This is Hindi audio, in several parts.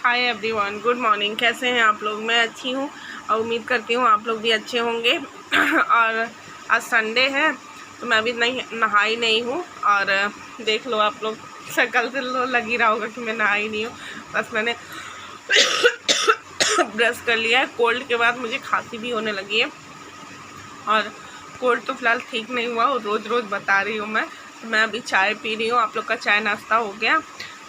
Hi everyone, good morning. कैसे हैं आप लोग? मैं अच्छी हूँ और उम्मीद करती हूँ आप लोग भी अच्छे होंगे। और आज संडे है तो मैं भी नहाई नहीं हूँ। और देख लो आप लोग, शक्ल से लो लग ही रहा होगा कि मैं नहाई नहीं हूँ। बस मैंने ब्रश कर लिया है। कोल्ड के बाद मुझे खांसी भी होने लगी है और कोल्ड तो फिलहाल ठीक नहीं हुआ और रोज़ रोज़ बता रही हूँ मैं अभी चाय पी रही हूँ। आप लोग का चाय नाश्ता हो गया?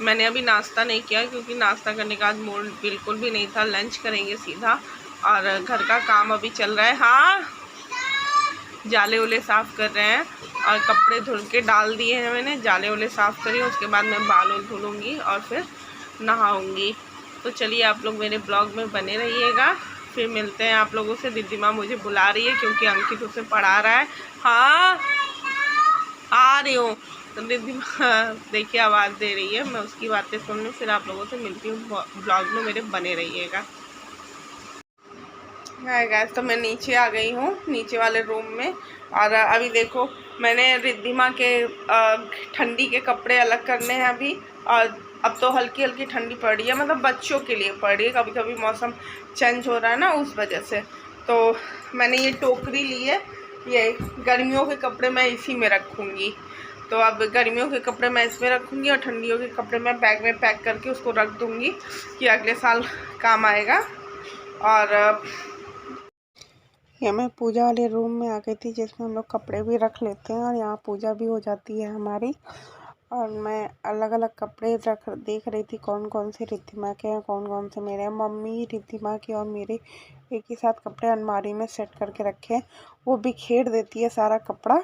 मैंने अभी नाश्ता नहीं किया क्योंकि नाश्ता करने का आज मूड बिल्कुल भी नहीं था। लंच करेंगे सीधा और घर का काम अभी चल रहा है। हाँ, जाले उले साफ़ कर रहे हैं और कपड़े धुल के डाल दिए हैं मैंने। जाले उले साफ़ करी, उसके बाद मैं बाल धुलूँगी और फिर नहाऊँगी। तो चलिए आप लोग मेरे ब्लॉग में बने रहिएगा, फिर मिलते हैं आप लोगों से। दीदी माँ मुझे बुला रही है क्योंकि अंकित उसे पढ़ा रहा है। हाँ, आ रही हूँ। तो दीदी माँ देखिए आवाज़ दे रही है, मैं उसकी बातें सुन लूँ, फिर आप लोगों से मिलती हूँ। ब्लॉग में मेरे बने रहिएगा। हाय गाइस, तो मैं नीचे आ गई हूँ, नीचे वाले रूम में। और अभी देखो, मैंने रिद्धिमा के ठंडी के कपड़े अलग करने हैं अभी। और अब तो हल्की हल्की ठंडी पड़ रही है, मतलब बच्चों के लिए पड़ रही है। कभी कभी मौसम चेंज हो रहा है ना, उस वजह से। तो मैंने ये टोकरी ली है, ये गर्मियों के कपड़े मैं इसी में रखूँगी। तो अब गर्मियों के कपड़े मैं इसमें रखूँगी और ठंडियों के कपड़े मैं बैग में पैक करके उसको रख दूँगी कि अगले साल काम आएगा। और ये मैं पूजा वाले रूम में आ गई थी जिसमें हम लोग कपड़े भी रख लेते हैं और यहाँ पूजा भी हो जाती है हमारी। और मैं अलग अलग कपड़े देख रही थी कौन कौन से रिद्धिमा के हैं, कौन कौन से मेरे हैं। मम्मी, रिद्धिमा के और मेरे एक ही साथ कपड़े अलमारी में सेट करके रखे हैं। वो बिखेर देती है सारा कपड़ा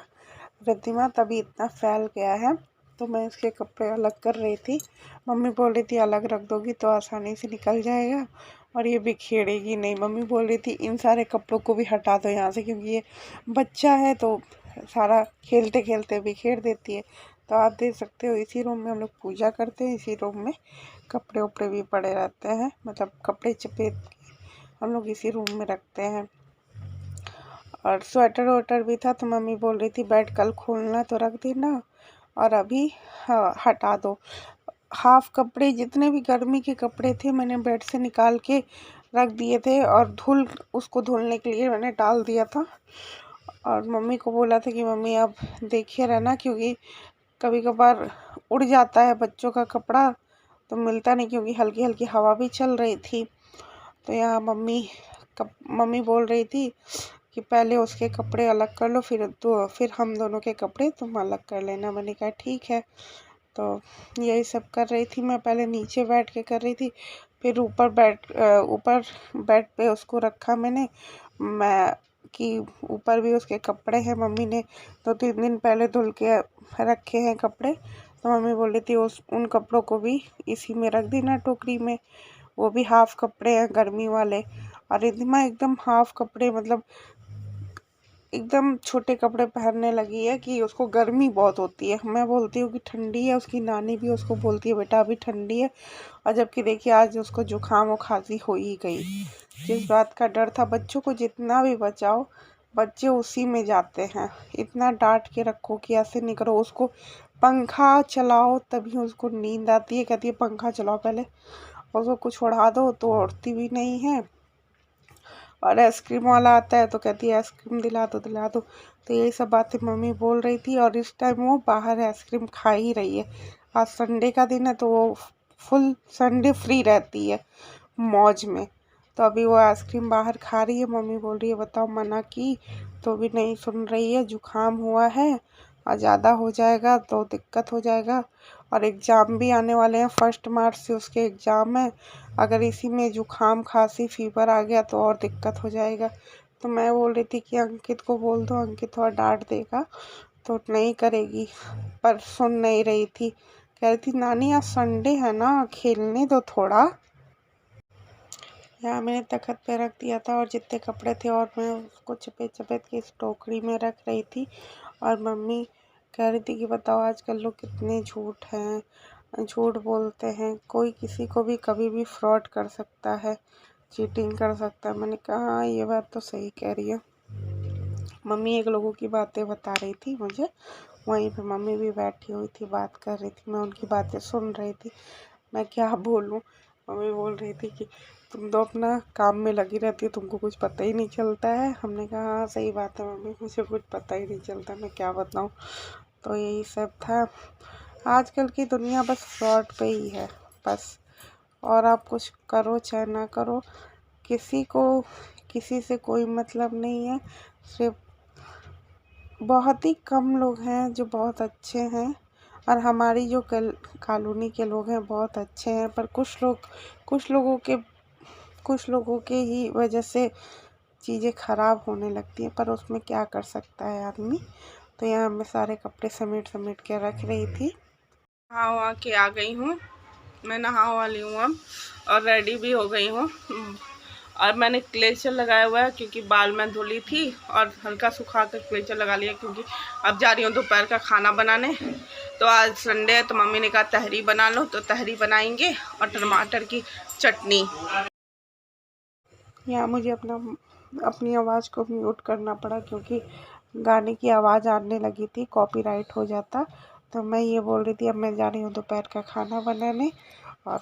रिद्धिमा, तभी इतना फैल गया है। तो मैं इसके कपड़े अलग कर रही थी। मम्मी बोल रही थी अलग रख दोगी तो आसानी से निकल जाएगा और ये बिखेरेगी नहीं। मम्मी बोल रही थी इन सारे कपड़ों को भी हटा दो यहाँ से, क्योंकि ये बच्चा है तो सारा खेलते खेलते बिखेर देती है। तो आप देख सकते हो इसी रूम में हम लोग पूजा करते हैं, इसी रूम में कपड़े उपड़े भी पड़े रहते हैं, मतलब कपड़े चपेट के हम लोग इसी रूम में रखते हैं। और स्वेटर वेटर भी था तो मम्मी बोल रही थी बेड कल खोलना तो रख देना और अभी हटा दो। हाफ कपड़े जितने भी गर्मी के कपड़े थे मैंने बेड से निकाल के रख दिए थे और उसको धुलने के लिए मैंने डाल दिया था। और मम्मी को बोला था कि मम्मी आप देखिए रहना, क्योंकि कभी कभार उड़ जाता है बच्चों का कपड़ा तो मिलता नहीं, क्योंकि हल्की हल्की हवा भी चल रही थी। तो यहाँ मम्मी बोल रही थी कि पहले उसके कपड़े अलग कर लो, फिर हम दोनों के कपड़े तुम अलग कर लेना। मैंने कहा ठीक है। तो यही सब कर रही थी मैं। पहले नीचे बैठ के कर रही थी, फिर ऊपर बेड पे उसको रखा मैंने। मैं कि ऊपर भी उसके कपड़े हैं, मम्मी ने 2-3 दिन पहले धुल के रखे हैं कपड़े। तो मम्मी बोल रही थी उन कपड़ों को भी इसी में रख देना टोकरी में। वो भी हाफ कपड़े हैं गर्मी वाले। और रिद्धिमा एकदम हाफ कपड़े, मतलब एकदम छोटे कपड़े पहनने लगी है कि उसको गर्मी बहुत होती है। मैं बोलती हूँ कि ठंडी है, उसकी नानी भी उसको बोलती है बेटा अभी ठंडी है। और जबकि देखिए आज उसको जुकाम और खांसी हो ही गई। जिस बात का डर था, बच्चों को जितना भी बचाओ बच्चे उसी में जाते हैं। इतना डांट के रखो कि ऐसे नहीं करो, उसको पंखा चलाओ तभी उसको नींद आती है। कहती है पंखा चलाओ पहले, उसको कुछ उड़ा दो तो उड़ती भी नहीं है। और आइसक्रीम वाला आता है तो कहती है आइसक्रीम दिला दो दिला दो। तो यही सब बातें मम्मी बोल रही थी। और इस टाइम वो बाहर आइसक्रीम खा ही रही है। आज संडे का दिन है तो वो फुल संडे फ्री रहती है मौज में। तो अभी वो आइसक्रीम बाहर खा रही है। मम्मी बोल रही है बताओ मना की तो भी नहीं सुन रही है। जुकाम हुआ है और ज़्यादा हो जाएगा तो दिक्कत हो जाएगा। और एग्ज़ाम भी आने वाले हैं, 1 मार्च से उसके एग्ज़ाम है। अगर इसी में जुकाम खांसी फीवर आ गया तो और दिक्कत हो जाएगा। तो मैं बोल रही थी कि अंकित को बोल दो, अंकित थोड़ा डांट देगा तो नहीं करेगी, पर सुन नहीं रही थी। कह रही थी नानी आज संडे है ना, खेलने दो थोड़ा। यहाँ मैंने तखत पे रख दिया था और जितने कपड़े थे और मैं उसको चपेट चपेट के इस टोकरी में रख रही थी। और मम्मी कह रही थी कि बताओ आजकल लोग कितने झूठ हैं, झूठ बोलते हैं, कोई किसी को भी कभी भी फ्रॉड कर सकता है, चीटिंग कर सकता है। मैंने कहा हाँ ये बात तो सही कह रही है। मम्मी एक लोगों की बातें बता रही थी मुझे, वहीं पे मम्मी भी बैठी हुई थी बात कर रही थी, मैं उनकी बातें सुन रही थी। मैं क्या बोलूँ, मम्मी बोल रही थी कि तुम तो अपना काम में लगी रहती हो, तुमको कुछ पता ही नहीं चलता है। हमने कहा हाँ सही बात है मम्मी, मुझे कुछ पता ही नहीं चलता, मैं क्या बताऊँ। तो यही सब था। आजकल की दुनिया बस फ्रॉड पे ही है बस। और आप कुछ करो चाहे ना करो, किसी को किसी से कोई मतलब नहीं है। सिर्फ बहुत ही कम लोग हैं जो बहुत अच्छे हैं, और हमारी जो कॉलोनी के लोग हैं बहुत अच्छे हैं। पर कुछ लोगों के ही वजह से चीज़ें ख़राब होने लगती हैं, पर उसमें क्या कर सकता है आदमी। तो यहाँ मैं सारे कपड़े समेट समेट के रख रही थी। नहा वहा के आ गई हूँ, मैं नहा वाली हूँ अब, और रेडी भी हो गई हूँ। और मैंने क्लेचर लगाया हुआ है क्योंकि बाल में धुली थी, और हल्का सुखा कर क्लेचर लगा लिया क्योंकि अब जा रही हूँ दोपहर का खाना बनाने। तो आज संडे है तो मम्मी ने कहा तहरी बना लो, तो तहरी बनाएंगे और टमाटर की चटनी। यहाँ मुझे अपनी आवाज़ को म्यूट करना पड़ा क्योंकि गाने की आवाज़ आने लगी थी, कॉपीराइट हो जाता। तो मैं ये बोल रही थी अब मैं जा रही हूँ दोपहर का खाना बनाने। और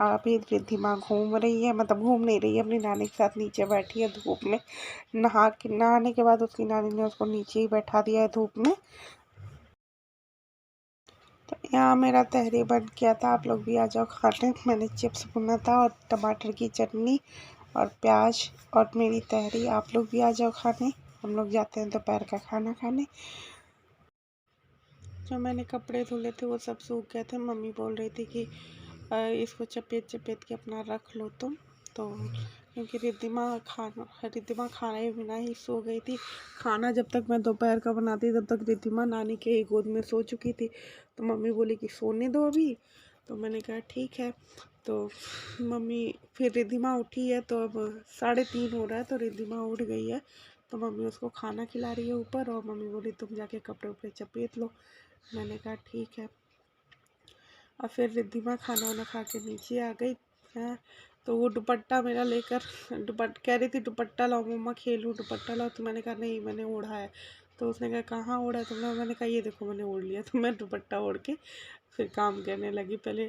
अभी रिद्धिमा घूम रही है, मतलब घूम नहीं रही है, अपनी नानी के साथ नीचे बैठी है धूप में। नहाने के बाद उसकी नानी ने उसको नीचे ही बैठा दिया है धूप में। तो यहाँ मेरा तहरी बन गया था, आप लोग भी आ जाओ खाने। मैंने चिप्स भुना था और टमाटर की चटनी और प्याज, और मेरी तहरी। आप लोग भी आ जाओ खाने, हम लोग जाते हैं दोपहर का खाना खाने। जो मैंने कपड़े धुले थे वो सब सूख गए थे। मम्मी बोल रही थी कि इसको चपेट चपेट के अपना रख लो तुम। तो क्योंकि रिद्धिमा खाना ही बिना ही सो गई थी। खाना जब तक मैं दोपहर का बनाती तब तक रिद्धिमा नानी के ही गोद में सो चुकी थी। तो मम्मी बोली कि सोने दो अभी। तो मैंने कहा ठीक है। तो मम्मी फिर रिद्धिमा उठी है, तो अब 3:30 हो रहा है, तो रिद्धिमा उठ गई है। तो मम्मी उसको खाना खिला रही है ऊपर, और मम्मी बोली तुम जाके कपड़े उपड़े चपेट लो। मैंने कहा ठीक है। और फिर रिद्धिमा खाना वाना खा के नीचे आ गई है। तो वो दुपट्टा मेरा लेकर कह रही थी दुपट्टा लाओ मम्मा, खेलूँ दुपट्टा लाओ। तो मैंने कहा नहीं मैंने ओढ़ा है। तो उसने कहा कहाँ ओढ़ा है तुमने। मैंने कहा ये देखो मैंने ओढ़ लिया। तो मैं दुपट्टा ओढ़ के फिर काम करने लगी। पहले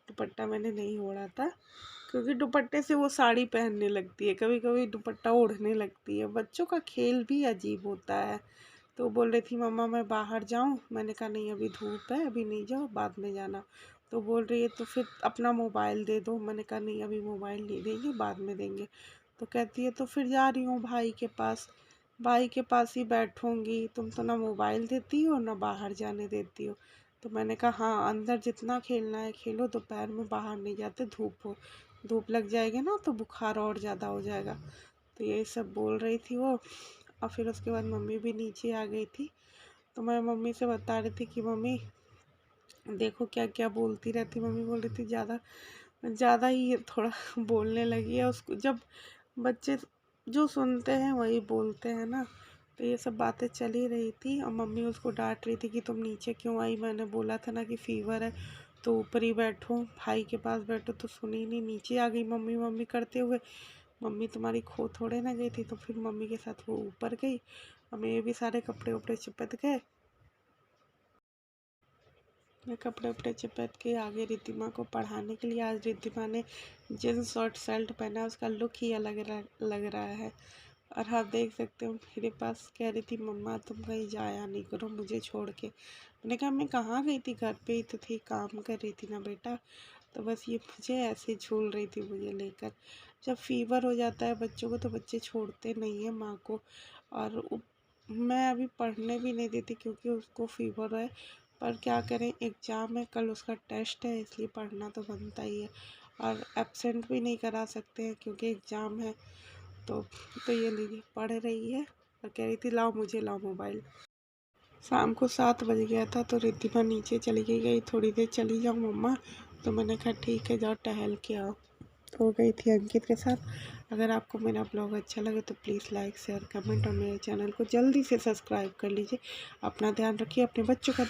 दुपट्टा मैंने नहीं ओढ़ा था क्योंकि दुपट्टे से वो साड़ी पहनने लगती है, कभी कभी दुपट्टा ओढ़ने लगती है। बच्चों का खेल भी अजीब होता है। तो बोल रही थी मम्मा मैं बाहर जाऊं। मैंने कहा नहीं अभी धूप है, अभी नहीं जाओ, बाद में जाना। तो बोल रही है तो फिर अपना मोबाइल दे दो। मैंने कहा नहीं अभी मोबाइल नहीं देंगे, बाद में देंगे। तो कहती है तो फिर जा रही हूँ भाई के पास, भाई के पास ही बैठूंगी। तुम तो ना मोबाइल देती हो ना बाहर जाने देती हो। तो मैंने कहा हाँ अंदर जितना खेलना है खेलो, दोपहर में बाहर नहीं जाते, धूप लग जाएगी ना तो बुखार और ज़्यादा हो जाएगा। तो यही सब बोल रही थी वो। और फिर उसके बाद मम्मी भी नीचे आ गई थी। तो मैं मम्मी से बता रही थी कि मम्मी देखो क्या क्या बोलती रहती। मम्मी बोल रही थी ज़्यादा ज़्यादा ही थोड़ा बोलने लगी है। उसको जब बच्चे जो सुनते हैं वही बोलते हैं ना। तो ये सब बातें चल ही रही थी, और मम्मी उसको डांट रही थी कि तुम नीचे क्यों आई, मैंने बोला था ना कि फीवर है तो ऊपर ही बैठो, भाई के पास बैठो। तो सुनी नहीं, नीचे आ गई मम्मी मम्मी करते हुए। मम्मी तुम्हारी खो थोड़े ना गई थी। तो फिर मम्मी के साथ वो ऊपर गई, और मेरे भी सारे कपड़े उपड़े चिपक गए। मैं कपड़े उपड़े चिपक के आगे रिद्धिमा को पढ़ाने के लिए। आज रिद्धिमा ने जींस और शर्ट पहना, उसका लुक ही अलग लग रहा है। और आप देख सकते हो मेरे पास कह रही थी मम्मा तुम कहीं जाया नहीं करो मुझे छोड़ के। मैंने कहा मैं कहाँ गई थी, घर पे ही तो थी, काम कर रही थी ना बेटा। तो बस ये मुझे ऐसे झूल रही थी मुझे लेकर। जब फीवर हो जाता है बच्चों को तो बच्चे छोड़ते नहीं हैं माँ को। और मैं अभी पढ़ने भी नहीं देती क्योंकि उसको फीवर है। पर क्या करें, एग्ज़ाम है कल, उसका टेस्ट है, इसलिए पढ़ना तो बनता ही है। और एब्सेंट भी नहीं करा सकते हैं क्योंकि एग्ज़ाम है। तो ये लीजिए पढ़ रही है, और कह रही थी लाओ मुझे लाओ मोबाइल। शाम को 7 बज गया था तो रिद्धिमा नीचे चली गई थोड़ी देर चली जाओ मम्मा। तो मैंने कहा ठीक है जाओ टहल के आओ। तो गई थी अंकित के साथ। अगर आपको मेरा ब्लॉग अच्छा लगे तो प्लीज़ लाइक शेयर कमेंट, और मेरे चैनल को जल्दी से सब्सक्राइब कर लीजिए। अपना ध्यान रखिए, अपने बच्चों का